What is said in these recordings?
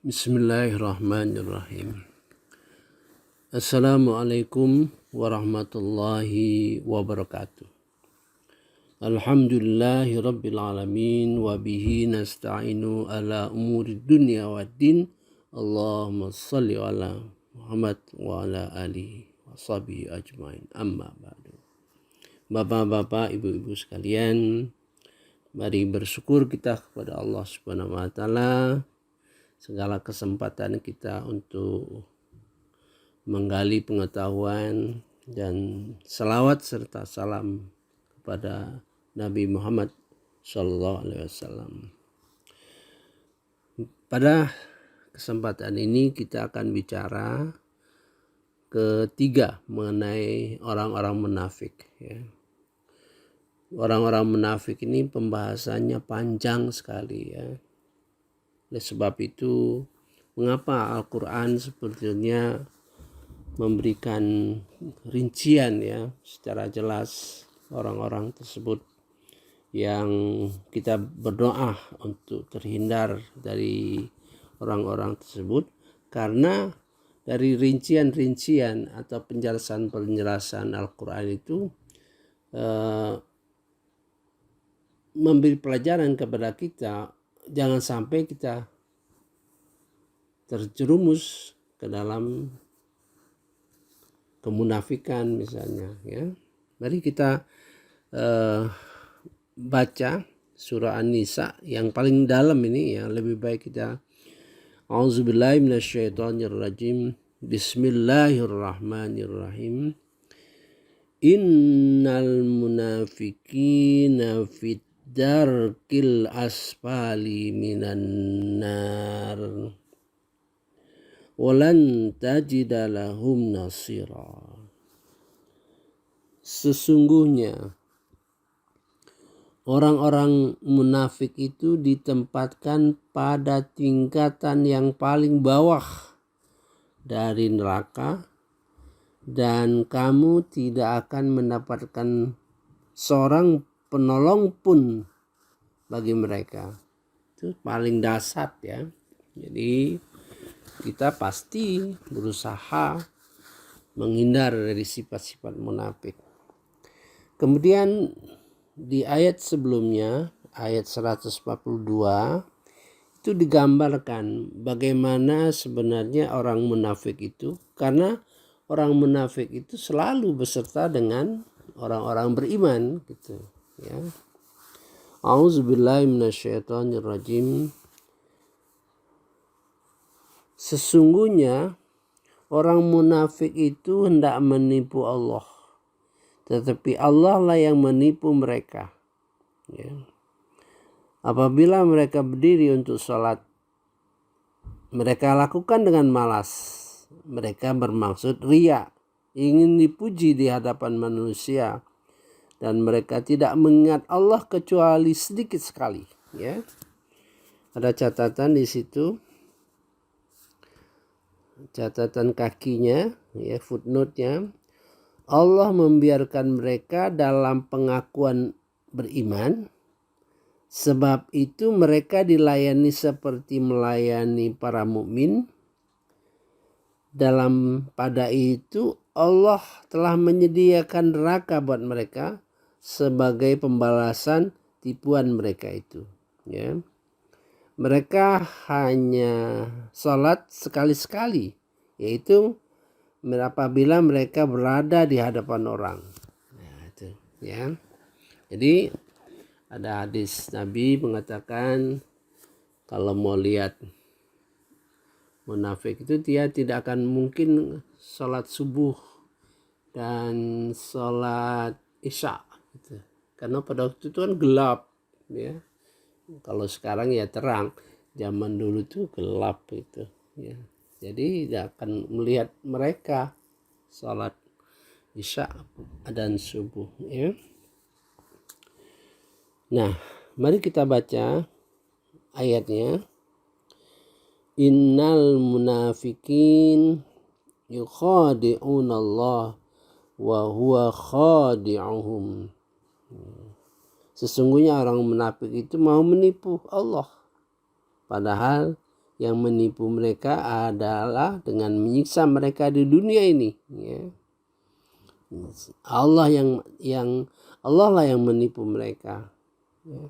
Bismillahirrahmanirrahim. Assalamualaikum warahmatullahi wabarakatuh. Alhamdulillahi rabbil alamin wa bihi nasta'inu ala umuri dunya waddin. Allahumma salli ala Muhammad wa ala alihi wa sahbihi ajmain. Amma ba'du. Bapak-bapak, ibu-ibu sekalian, mari bersyukur kita kepada Allah Subhanahu wa taala segala kesempatan kita untuk menggali pengetahuan dan salawat serta salam kepada Nabi Muhammad SAW. Pada kesempatan ini kita akan bicara ketiga mengenai orang-orang munafik. Orang-orang munafik ini pembahasannya panjang sekali ya. Oleh sebab itu, mengapa Al-Quran sebetulnya memberikan rincian ya secara jelas orang-orang tersebut yang kita berdoa untuk terhindar dari orang-orang tersebut, karena dari rincian-rincian atau penjelasan-penjelasan Al-Quran itu memberi pelajaran kepada kita. Jangan sampai kita terjerumus ke dalam kemunafikan misalnya ya. Mari kita baca surah An-Nisa yang paling dalam ini ya. Lebih baik kita A'udzubillahi minasyaitonirrajim. Bismillahirrahmanirrahim. Innal munafiqina fit darkil asfali minan nar walan tajida lahum nasira. Sesungguhnya orang-orang munafik itu ditempatkan pada tingkatan yang paling bawah dari neraka, dan kamu tidak akan mendapatkan seorang penolong pun bagi mereka. Itu paling dasar ya. Jadi kita pasti berusaha menghindar dari sifat-sifat munafik. Kemudian di ayat sebelumnya, ayat 142, itu digambarkan bagaimana sebenarnya orang munafik itu, karena orang munafik itu selalu beserta dengan orang-orang beriman gitu ya. A'udzubillahi minasyaitonirrajim. Sesungguhnya orang munafik itu hendak menipu Allah, tetapi Allah lah yang menipu mereka ya. Apabila mereka berdiri untuk sholat, mereka lakukan dengan malas. Mereka bermaksud riya, ingin dipuji di hadapan manusia, dan mereka tidak mengingat Allah kecuali sedikit sekali ya. Ada catatan di situ, catatan kakinya ya, footnote-nya. Allah membiarkan mereka dalam pengakuan beriman, sebab itu mereka dilayani seperti melayani para mukmin. Dalam pada itu Allah telah menyediakan neraka buat mereka sebagai pembalasan tipuan mereka itu ya. Mereka hanya sholat sekali-sekali, yaitu apabila mereka berada di hadapan orang. Nah, itu ya. Jadi ada hadis Nabi mengatakan kalau mau lihat munafik itu dia tidak akan mungkin sholat subuh dan sholat isya gitu. Karena pada waktu itu kan gelap ya. Kalau sekarang ya terang, zaman dulu tuh gelap itu ya. Jadi tidak akan melihat mereka sholat isya dan subuh ya. Nah, mari kita baca ayatnya. Innal munafiqin yukhadi'una Allah wa huwa khadi'uhum. Sesungguhnya orang munafik itu mau menipu Allah, padahal yang menipu mereka adalah dengan menyiksa mereka di dunia ini, ya. Allah lah yang menipu mereka, ya.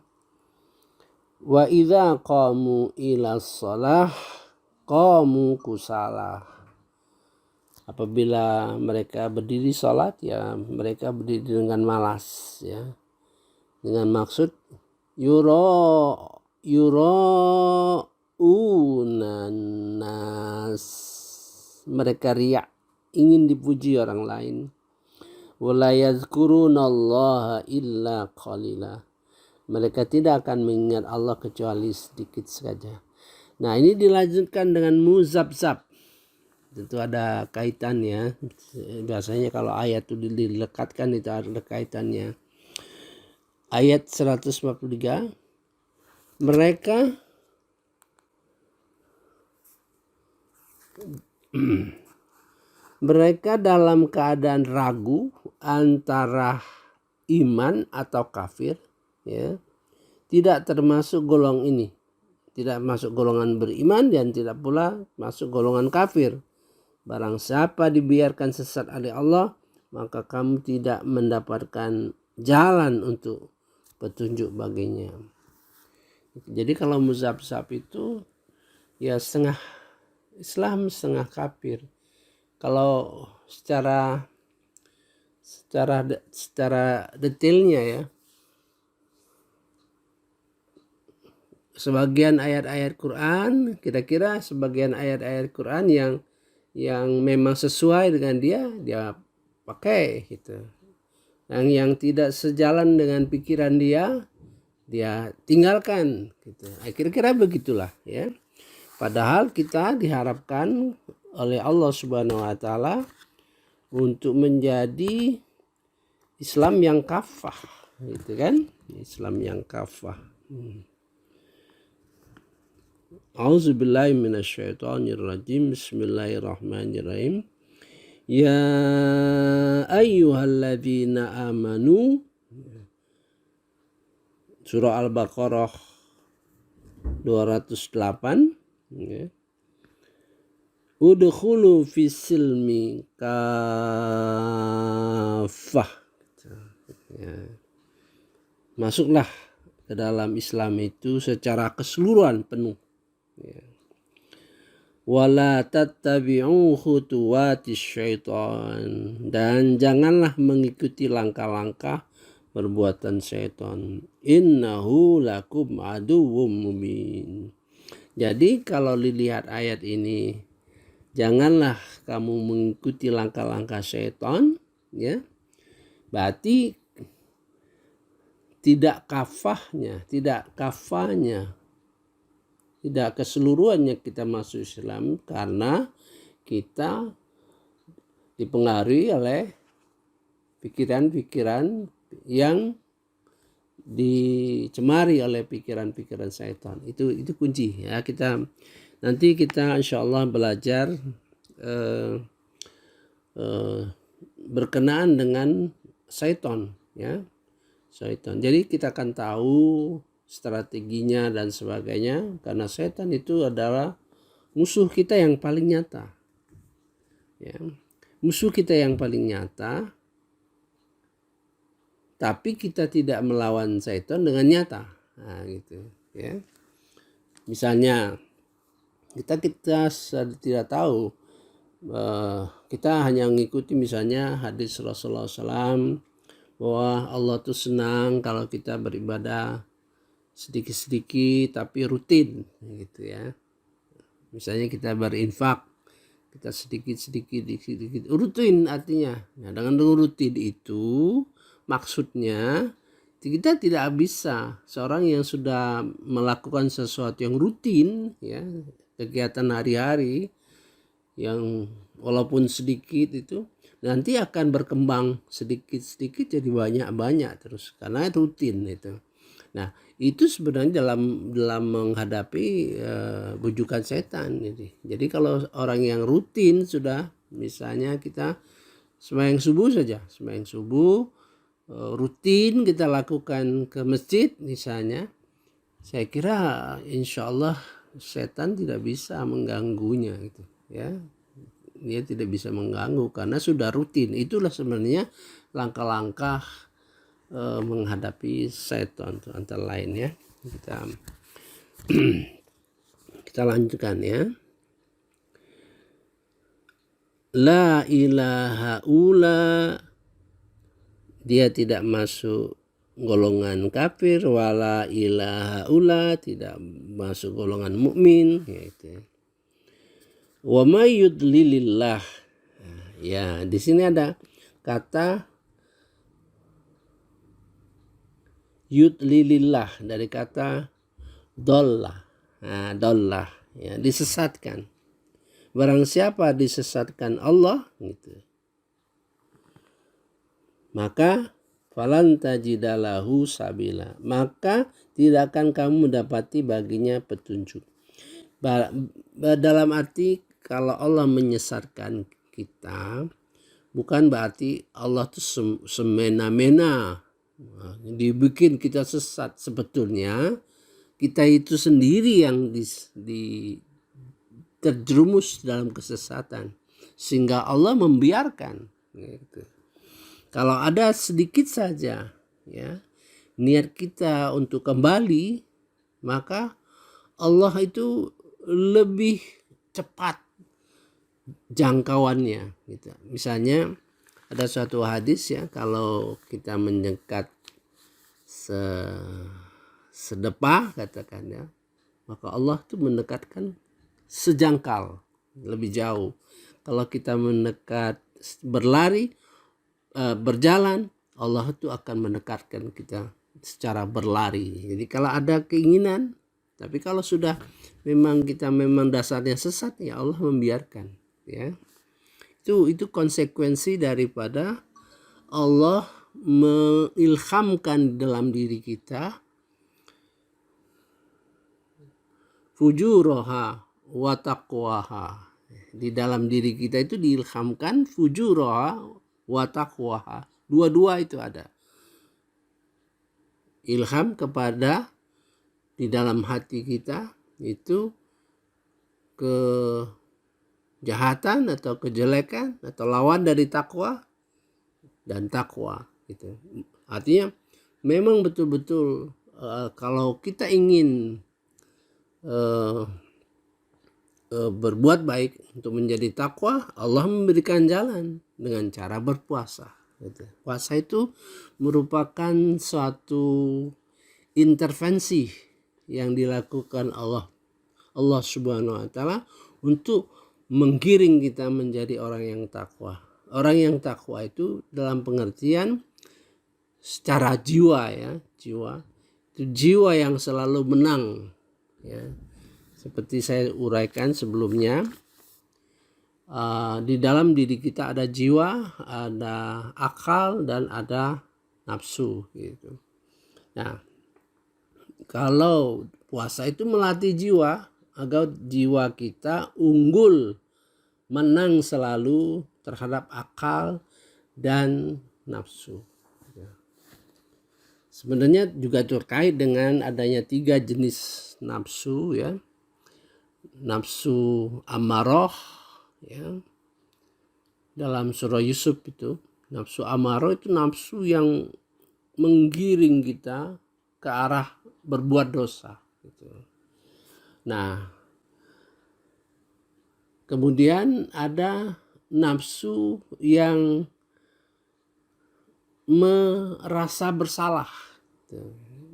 Wa idza qamu ila shalah qamu kusala. Apabila mereka berdiri salat, ya mereka berdiri dengan malas, ya. Dengan maksud unanas, mereka riak, ingin dipuji orang lain. Wala yadhkurunallaha illa qalila, mereka tidak akan mengingat Allah kecuali sedikit saja. Nah, ini dilanjutkan dengan muzabzab. Tentu ada kaitannya. Biasanya kalau ayat itu dilekatkan itu ada kaitannya. Ayat 143, mereka dalam keadaan ragu antara iman atau kafir, ya. Tidak termasuk golongan ini, tidak masuk golongan beriman dan tidak pula masuk golongan kafir. Barang siapa dibiarkan sesat oleh Allah, maka kamu tidak mendapatkan jalan untuk petunjuk baginya. Jadi kalau muzabzab itu ya setengah Islam setengah kafir. Kalau secara detailnya, ya, sebagian ayat-ayat Quran, kira-kira sebagian ayat-ayat Quran yang memang sesuai dengan dia pakai gitu. Yang tidak sejalan dengan pikiran dia tinggalkan gitu. Kira-kira begitulah, ya. Padahal kita diharapkan oleh Allah Subhanahu wa taala untuk menjadi Islam yang kafah, gitu kan? Islam yang kafah. A'udzubillahi minasyaitonirrajim. Bismillahirrahmanirrahim. Ya ayyuhalladzina amanu. Surah Al-Baqarah 208, ya. Udkhulu fis silmi kafah, ya. Masuklah ke dalam Islam itu secara keseluruhan penuh, ya. Wala tattabi'u khutuwatis syaitan, dan janganlah mengikuti langkah-langkah perbuatan syaitan. Innahu lakum aduwwum mubin. Jadi kalau dilihat ayat ini, janganlah kamu mengikuti langkah-langkah syaitan, ya. Berarti tidak kafahnya, tidak keseluruhannya kita masuk Islam karena kita dipengaruhi oleh pikiran-pikiran yang dicemari oleh pikiran-pikiran syaitan. Itu kunci, ya. Nanti kita insyaallah belajar berkenaan dengan syaitan, ya. Syaitan. Jadi kita akan tahu strateginya dan sebagainya, karena setan itu adalah musuh kita yang paling nyata, ya. Musuh kita yang paling nyata, tapi kita tidak melawan setan dengan nyata. Nah, gitu, ya. Misalnya kita tidak tahu, kita hanya mengikuti misalnya hadis Rasulullah SAW bahwa Allah tuh senang kalau kita beribadah sedikit-sedikit tapi rutin, gitu, ya. Misalnya kita berinfak, kita sedikit-sedikit rutin artinya. Nah, dengan rutin itu maksudnya kita tidak bisa, seorang yang sudah melakukan sesuatu yang rutin, ya, kegiatan hari-hari yang walaupun sedikit itu nanti akan berkembang sedikit-sedikit jadi banyak-banyak terus karena rutin itu. Nah, itu sebenarnya dalam menghadapi bujukan setan. Jadi kalau orang yang rutin sudah, misalnya kita sembahyang subuh saja, sembahyang subuh rutin kita lakukan ke masjid misalnya, saya kira insya Allah setan tidak bisa mengganggunya gitu ya. Dia tidak bisa mengganggu karena sudah rutin. Itulah sebenarnya langkah-langkah menghadapi setan antara lain ya. Kita lanjutkan ya. La ilaha ula, dia tidak masuk golongan kafir, wala ilaha ula, tidak masuk golongan mukmin gitu. Wa may yudlilillah. Ya, di sini ada kata yudlilillah dari kata dollah. Nah, dollah ya, disesatkan. Barang siapa disesatkan Allah gitu, maka falan tajidalahu sabila, maka tidak akan kamu mendapati baginya petunjuk. Dalam arti kalau Allah menyesatkan kita, bukan berarti Allah itu semena-mena dibikin kita sesat. Sebetulnya kita itu sendiri yang terjerumus dalam kesesatan sehingga Allah membiarkan gitu. Kalau ada sedikit saja ya niat kita untuk kembali, maka Allah itu lebih cepat jangkauannya gitu. Misalnya ada suatu hadis ya, kalau kita mendekat sedepah katakan ya, maka Allah tuh mendekatkan sejangkal lebih jauh. Kalau kita mendekat berlari, berjalan, Allah itu akan mendekatkan kita secara berlari. Jadi kalau ada keinginan, tapi kalau sudah memang kita memang dasarnya sesat, ya Allah membiarkan ya. Itu konsekuensi daripada Allah mengilhamkan dalam diri kita fujuraha wa taqwaha. Di dalam diri kita itu diilhamkan fujuraha wa taqwaha. Dua-dua itu ada. Ilham kepada di dalam hati kita itu kejahatan atau kejelekan atau lawan dari takwa dan takwa gitu. Artinya memang betul-betul kalau kita ingin berbuat baik untuk menjadi takwa, Allah memberikan jalan dengan cara berpuasa gitu. Puasa itu merupakan suatu intervensi yang dilakukan Allah Subhanahu wa taala untuk menggiring kita menjadi orang yang takwa. Orang yang takwa itu dalam pengertian secara jiwa ya, jiwa itu jiwa yang selalu menang ya. Seperti saya uraikan sebelumnya, di dalam diri kita ada jiwa, ada akal, dan ada nafsu gitu. Nah, kalau puasa itu melatih jiwa agar jiwa kita unggul, menang selalu terhadap akal dan nafsu. Sebenarnya juga terkait dengan adanya 3 jenis nafsu ya. Nafsu amarah ya. Dalam surah Yusuf itu, nafsu amarah itu nafsu yang menggiring kita ke arah berbuat dosa gitu. Nah, kemudian ada nafsu yang merasa bersalah.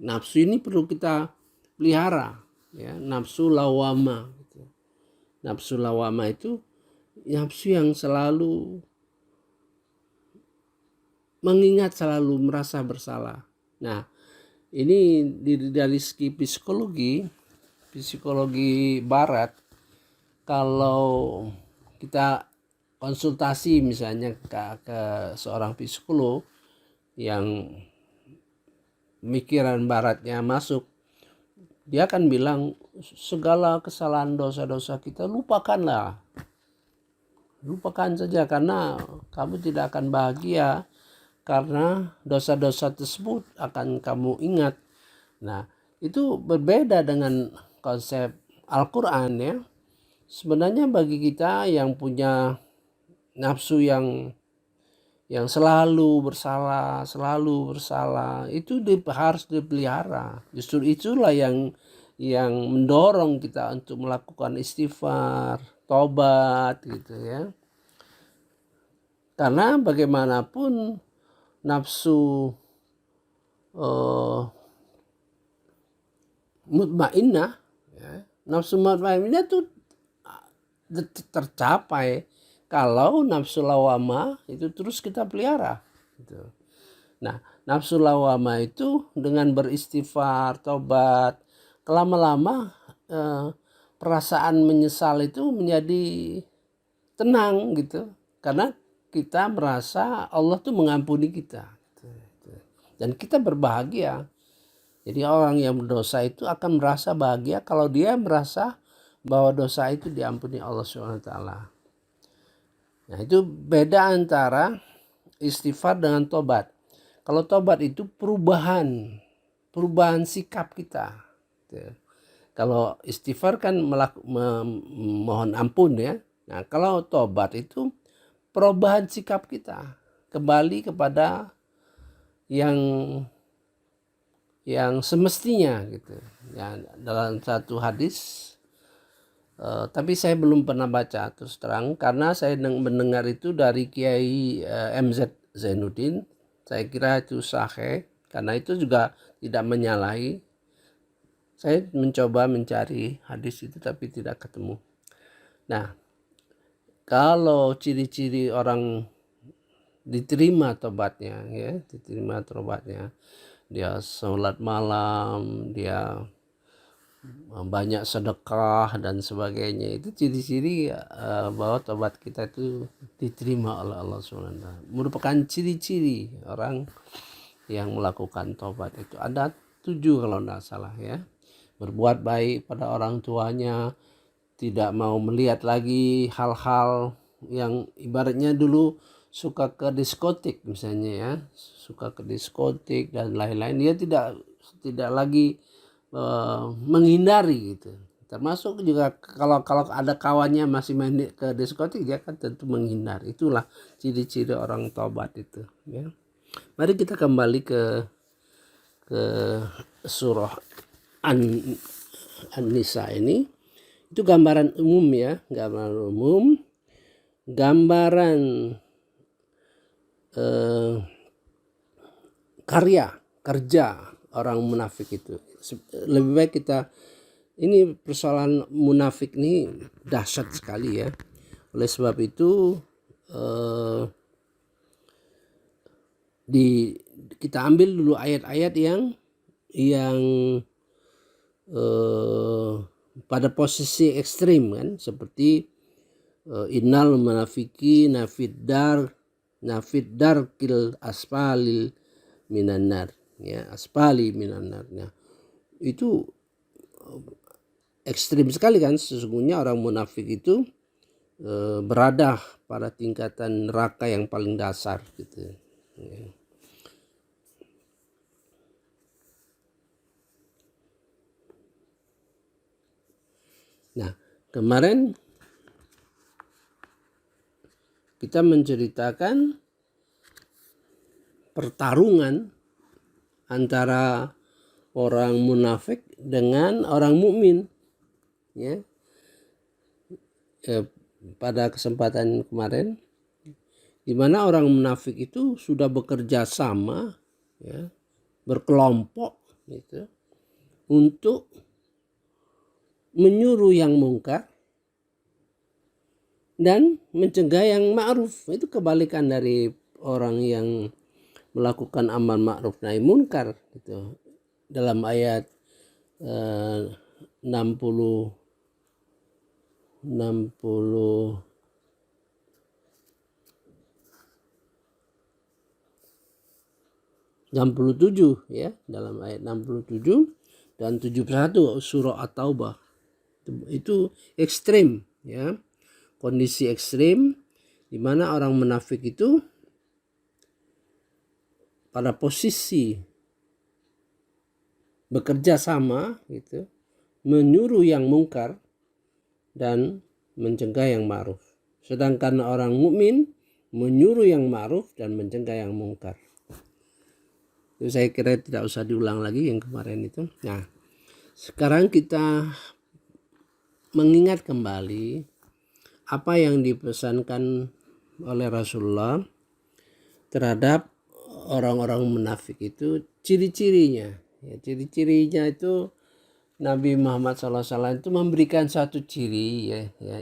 Nafsu ini perlu kita pelihara ya, nafsu lawama gitu. Nafsu lawama itu nafsu yang selalu mengingat, selalu merasa bersalah. Nah, ini dari segi psikologi barat, kalau kita konsultasi misalnya ke seorang psikolog yang pemikiran baratnya masuk, dia akan bilang segala kesalahan dosa-dosa kita lupakan saja, karena kamu tidak akan bahagia karena dosa-dosa tersebut akan kamu ingat. Nah, itu berbeda dengan konsep Al-Quran ya, sebenarnya bagi kita yang punya nafsu yang selalu bersalah, itu harus dipelihara. Justru itulah yang mendorong kita untuk melakukan istighfar, tobat gitu ya. Karena bagaimanapun nafsu mutmainnah ya, nafsu mutmainnah itu tercapai kalau nafsu lawamah itu terus kita pelihara gitu. Nah, nafsu lawamah itu dengan beristighfar, tobat, lama-lama perasaan menyesal itu menjadi tenang gitu. Karena kita merasa Allah tuh mengampuni kita. Dan kita berbahagia. Jadi orang yang berdosa itu akan merasa bahagia kalau dia merasa bahwa dosa itu diampuni Allah SWT. Nah, itu beda antara istighfar dengan tobat. Kalau tobat itu perubahan sikap kita. Kalau istighfar kan mohon ampun ya. Nah, kalau tobat itu perubahan sikap kita, kembali kepada yang semestinya gitu. Ya, dalam satu hadis, tapi saya belum pernah baca terus terang karena saya mendengar itu dari Kiai MZ Zainuddin. Saya kira itu sahih karena itu juga tidak menyalahi. Saya mencoba mencari hadis itu tapi tidak ketemu. Nah, kalau ciri-ciri orang diterima tobatnya ya, dia sholat malam, dia banyak sedekah dan sebagainya, itu ciri-ciri bahwa tobat kita itu diterima oleh Allah SWT. Merupakan ciri-ciri orang yang melakukan tobat itu ada 7 kalau tidak salah ya. Berbuat baik pada orang tuanya, tidak mau melihat lagi hal-hal yang ibaratnya dulu suka ke diskotik misalnya ya, suka ke diskotik dan lain-lain, dia tidak lagi menghindari gitu. Termasuk juga kalau ada kawannya masih main ke diskotik, dia kan tentu menghindar. Itulah ciri-ciri orang tobat itu ya. Mari kita kembali ke surah An-Nisa ini. Itu gambaran umum ya, gambaran kerja orang munafik itu. Lebih baik kita, ini persoalan munafik ini dahsyat sekali ya. Oleh sebab itu kita ambil dulu ayat-ayat yang pada posisi ekstrim kan, seperti innal munafiki nafid darkil asfalil minanar ya, asfali minanar. Nah, itu ekstrim sekali kan. Sesungguhnya orang munafik itu berada pada tingkatan neraka yang paling dasar gitu ya. Nah, kemarin kita menceritakan pertarungan antara orang munafik dengan orang mukmin ya. Pada kesempatan kemarin, di mana orang munafik itu sudah bekerja sama ya, berkelompok gitu, untuk menyuruh yang mungkar dan mencegah yang ma'ruf. Itu kebalikan dari orang yang melakukan amar ma'ruf nahi munkar gitu. Dalam ayat 67 ya, dalam ayat 67 dan 71 surah At-Taubah. Itu ekstrim ya, kondisi ekstrim di mana orang munafik itu pada posisi bekerja sama gitu menyuruh yang mungkar dan mencegah yang ma'ruf. Sedangkan orang mukmin menyuruh yang ma'ruf dan mencegah yang mungkar. Itu saya kira tidak usah diulang lagi yang kemarin itu. Nah, sekarang kita mengingat kembali apa yang dipesankan oleh Rasulullah terhadap orang-orang munafik itu, ciri-cirinya. Ya, ciri-cirinya itu Nabi Muhammad SAW itu memberikan satu ciri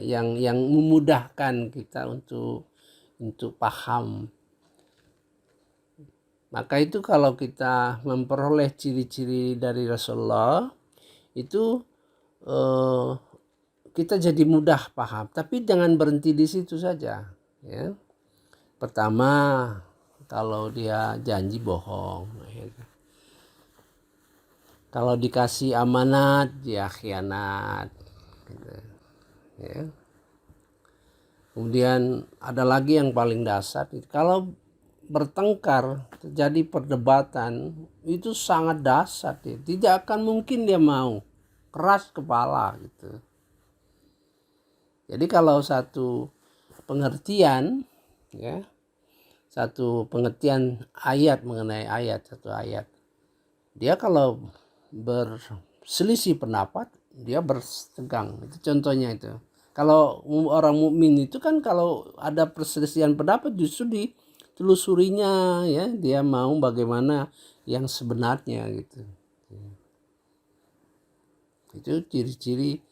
yang memudahkan kita untuk paham. Maka itu kalau kita memperoleh ciri-ciri dari Rasulullah itu kita jadi mudah paham. Tapi jangan berhenti di situ saja. Ya. Pertama, kalau dia janji bohong. Kalau dikasih amanat dia khianat. Gitu. Ya. Kemudian ada lagi yang paling dasar. Kalau bertengkar, terjadi perdebatan, itu sangat dasar. Tidak akan mungkin dia mau, keras kepala gitu. Jadi kalau satu pengertian, ya, satu pengertian ayat mengenai ayat, satu ayat, dia kalau berselisih pendapat, dia bertegang. Itu contohnya itu. Kalau orang mukmin itu kan kalau ada perselisihan pendapat justru ditelusurinya, ya, dia mau bagaimana yang sebenarnya gitu. Itu ciri-ciri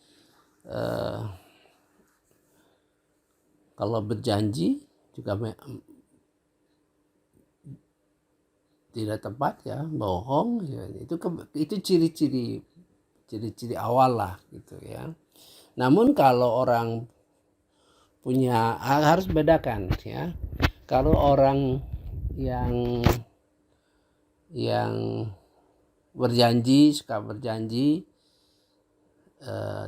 kalau berjanji juga tidak tepat, ya, bohong, ya, itu ciri-ciri awal lah gitu ya. Namun kalau orang punya, harus bedakan ya. Kalau orang yang berjanji, suka berjanji,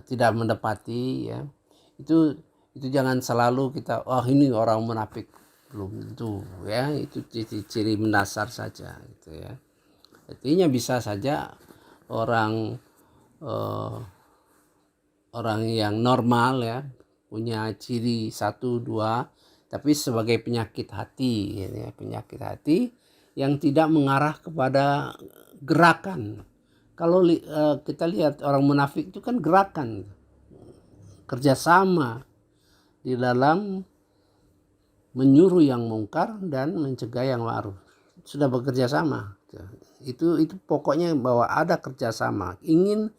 tidak mendapati, ya, itu jangan selalu kita, ini orang munafik, belum tentu, ya. Itu ciri mendasar saja gitu ya. Artinya bisa saja orang yang normal, ya, punya ciri 1, 2, tapi sebagai penyakit hati, ya, penyakit hati yang tidak mengarah kepada gerakan. Kalau kita lihat orang munafik itu kan gerakan, kerjasama di dalam menyuruh yang mungkar dan mencegah yang ma'ruf. Sudah bekerja sama. Itu pokoknya bahwa ada kerjasama, ingin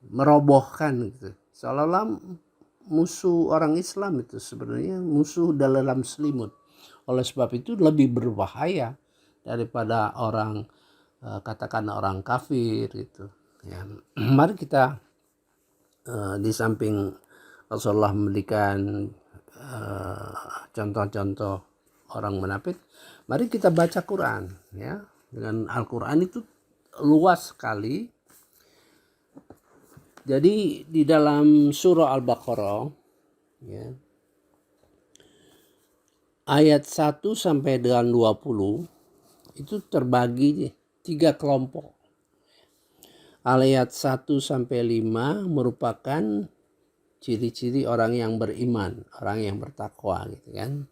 merobohkan gitu. Seolah-olah musuh orang Islam itu sebenarnya musuh dalam selimut. Oleh sebab itu lebih berbahaya daripada orang, katakan orang kafir gitu. Ya, mari kita di samping Rasulullah memberikan contoh-contoh orang munafik, mari kita baca Quran, ya. Dengan Al-Quran itu luas sekali. Jadi di dalam surah Al-Baqarah, ya, ayat 1 sampai dengan 20 itu terbagi 3 kelompok. Ayat 1 sampai 5 merupakan ciri-ciri orang yang beriman, orang yang bertakwa gitu kan.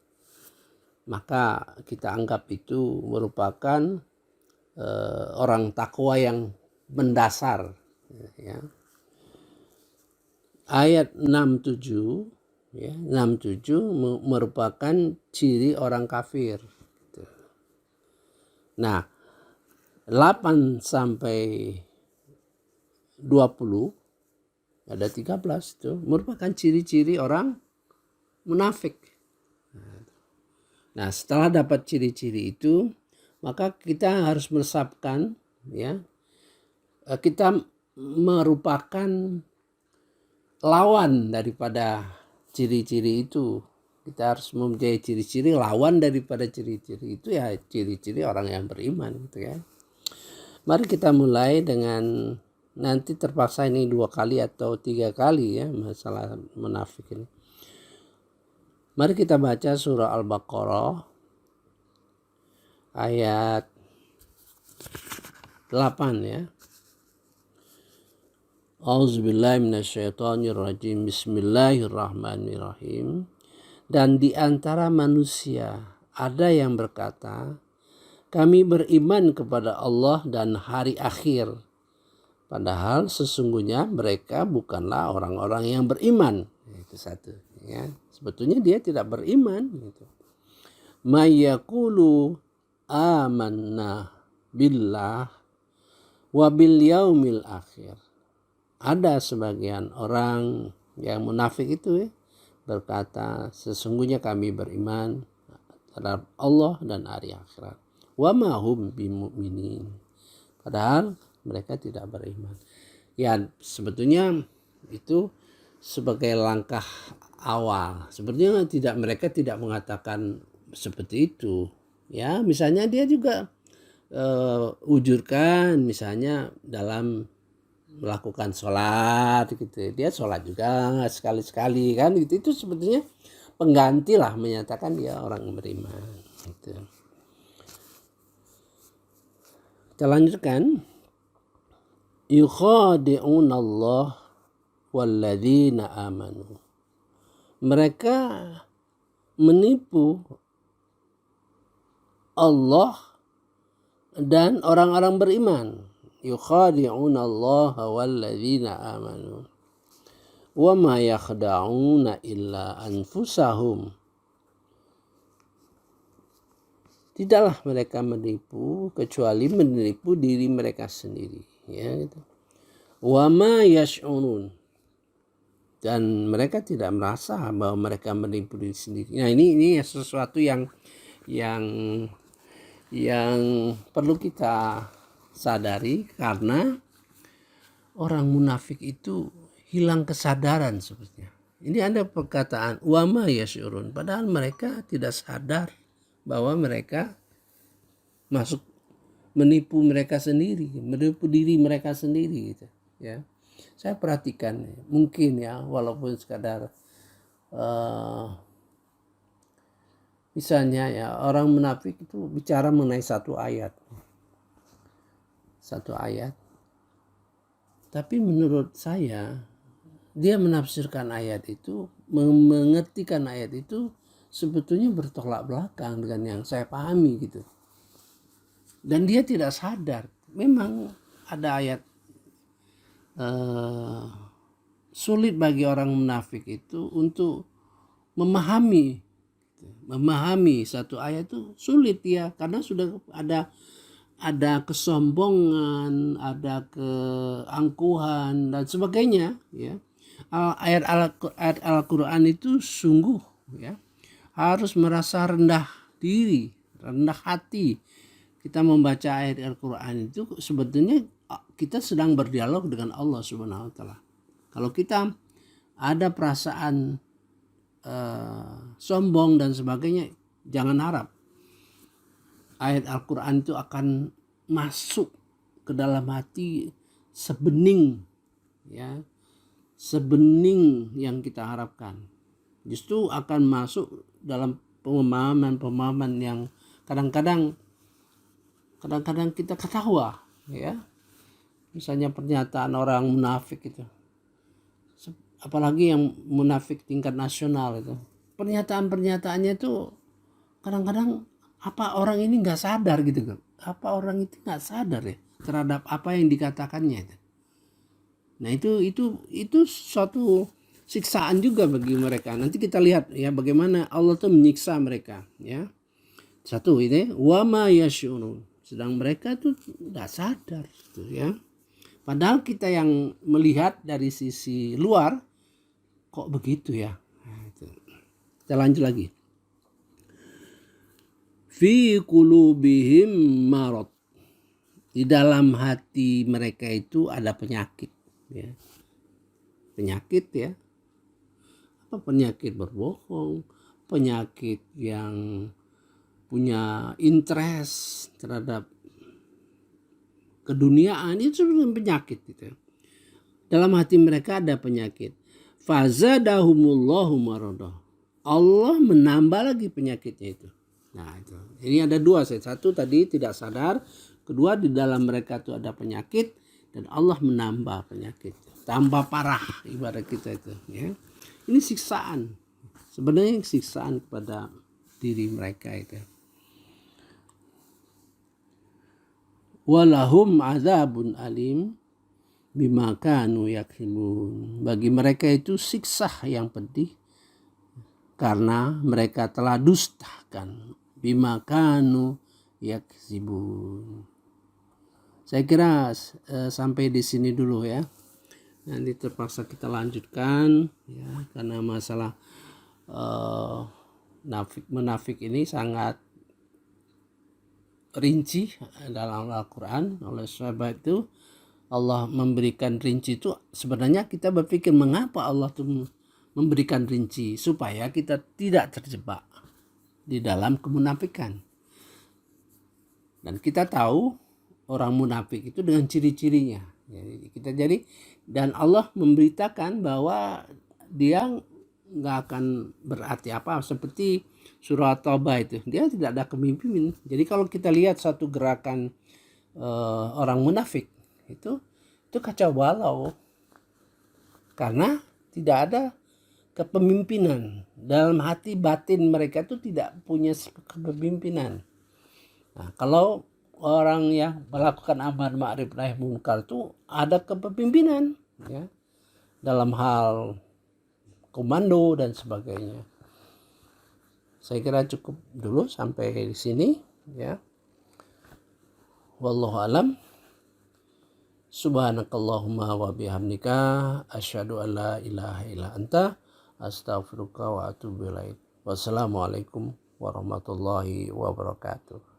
Maka kita anggap itu merupakan orang takwa yang mendasar, ya. Ayat 67, ya, 67 merupakan ciri orang kafir. Nah, 8 sampai 20 ada 13 itu merupakan ciri-ciri orang munafik. Nah, setelah dapat ciri-ciri itu, maka kita harus meresapkan, ya, kita merupakan lawan daripada ciri-ciri itu. Kita harus mempunyai ciri-ciri lawan daripada ciri-ciri itu, ya, ciri-ciri orang yang beriman gitu ya. Mari kita mulai dengan, nanti terpaksa ini 2 kali atau 3 kali, ya, masalah munafik ini. Mari kita baca surah Al-Baqarah ayat 8, ya. Auzubillahi minasyaitonirrajim. Bismillahirrahmanirrahim. Dan di antara manusia ada yang berkata, kami beriman kepada Allah dan hari akhir. Padahal sesungguhnya mereka bukanlah orang-orang yang beriman. Itu satu. Ya. Sebetulnya dia tidak beriman. Gitu. Mayyakulu amanna billah wa bil yaumil akhir. Ada sebagian orang yang munafik itu berkata, sesungguhnya kami beriman terhadap Allah dan hari akhirat. Wa ma hum bimu'minin. Padahal mereka tidak beriman. Ya, sebetulnya itu sebagai langkah awal. Sebetulnya mereka tidak mengatakan seperti itu. Ya, misalnya dia juga ujurkan misalnya dalam melakukan sholat gitu, dia sholat juga sekali-sekali kan gitu. Itu sebetulnya pengganti lah menyatakan dia orang beriman gitu. Kita lanjutkan. Yukhadi'unallah walladzina amanu. Mereka menipu Allah dan orang-orang beriman. Yukhadi'una Allah walladzina amanu wa ma yakhda'una illa anfusahum. Tidaklah mereka menipu kecuali menipu diri mereka sendiri, ya gitu. Wa ma yash'urun. Dan mereka tidak merasa bahwa mereka menipu diri sendiri. Nah, ini sesuatu yang perlu kita sadari, karena orang munafik itu hilang kesadaran sebetulnya. Ini ada perkataan wama yasyurun, padahal mereka tidak sadar bahwa mereka masuk menipu mereka sendiri, menipu diri mereka sendiri gitu, ya. Saya perhatikan mungkin ya, walaupun sekadar misalnya ya, orang munafik itu bicara mengenai satu ayat, tapi menurut saya dia menafsirkan ayat itu, mengertikan ayat itu sebetulnya bertolak belakang dengan yang saya pahami gitu. Dan dia tidak sadar memang ada ayat sulit bagi orang munafik itu untuk memahami satu ayat itu sulit ya, karena sudah ada kesombongan, ada keangkuhan dan sebagainya ya. Ayat Al-Quran itu sungguh ya harus merasa rendah diri, rendah hati. Kita membaca ayat Al-Quran itu sebetulnya kita sedang berdialog dengan Allah Subhanahu wa Ta'ala. Kalau kita ada perasaan sombong dan sebagainya, jangan harap ayat Al-Quran itu akan masuk ke dalam hati sebening ya, sebening yang kita harapkan. Justru akan masuk dalam pemahaman yang kadang-kadang kita ketawa ya. Misalnya pernyataan orang munafik itu, apalagi yang munafik tingkat nasional itu, pernyataannya itu kadang-kadang apa orang ini nggak sadar gitu kan? Apa orang itu nggak sadar ya terhadap apa yang dikatakannya itu? Nah itu suatu siksaan juga bagi mereka. Nanti kita lihat ya bagaimana Allah tuh menyiksa mereka ya. Satu ini wama yasyurun, sedang mereka tuh nggak sadar gitu ya. Padahal kita yang melihat dari sisi luar, kok begitu ya? Nah, itu. Kita lanjut lagi. Fi qulubihim marad. Di dalam hati mereka itu ada penyakit ya. Penyakit ya. Apa penyakit? Berbohong, penyakit yang punya interest terhadap keduniaan, itu sebenarnya penyakit gitu. Dalam hati mereka ada penyakit. Fazadahumullahu maradah. Allah menambah lagi penyakitnya itu. Nah itu. Ini ada dua. Satu tadi tidak sadar. Kedua di dalam mereka itu ada penyakit. Dan Allah menambah penyakit. tambah parah ibarat kita itu, ya. Ini siksaan, sebenarnya siksaan kepada diri mereka itu. Walahum azabun alim bima kanu yaksibun. Bagi mereka itu siksa yang pedih karena mereka telah dustakan. Bima kanu yaksibun. Saya kira sampai di sini dulu ya. Nanti terpaksa kita lanjutkan ya, karena masalah munafik ini sangat rinci dalam Al-Quran. Oleh sebab itu Allah memberikan rinci itu, sebenarnya kita berpikir mengapa Allah tuh memberikan rinci, supaya kita tidak terjebak di dalam kemunafikan. Dan kita tahu orang munafik itu dengan ciri-cirinya. Dan Allah memberitakan bahwa dia nggak akan berarti apa, seperti surah Taubah itu, dia tidak ada kepemimpinan. Jadi kalau kita lihat satu gerakan orang munafik itu kacau balau, karena tidak ada kepemimpinan. Dalam hati batin mereka itu tidak punya kepemimpinan. Nah, kalau orang yang melakukan amar ma'ruf nahi munkar itu ada kepemimpinan ya, dalam hal komando dan sebagainya. Saya kira cukup dulu sampai di sini ya. Wallahu alam. Subhanakallahumma wa bihamdika asyhadu an la ilaha illa anta astaghfiruka wa atubu ilaik. Wassalamualaikum warahmatullahi wabarakatuh.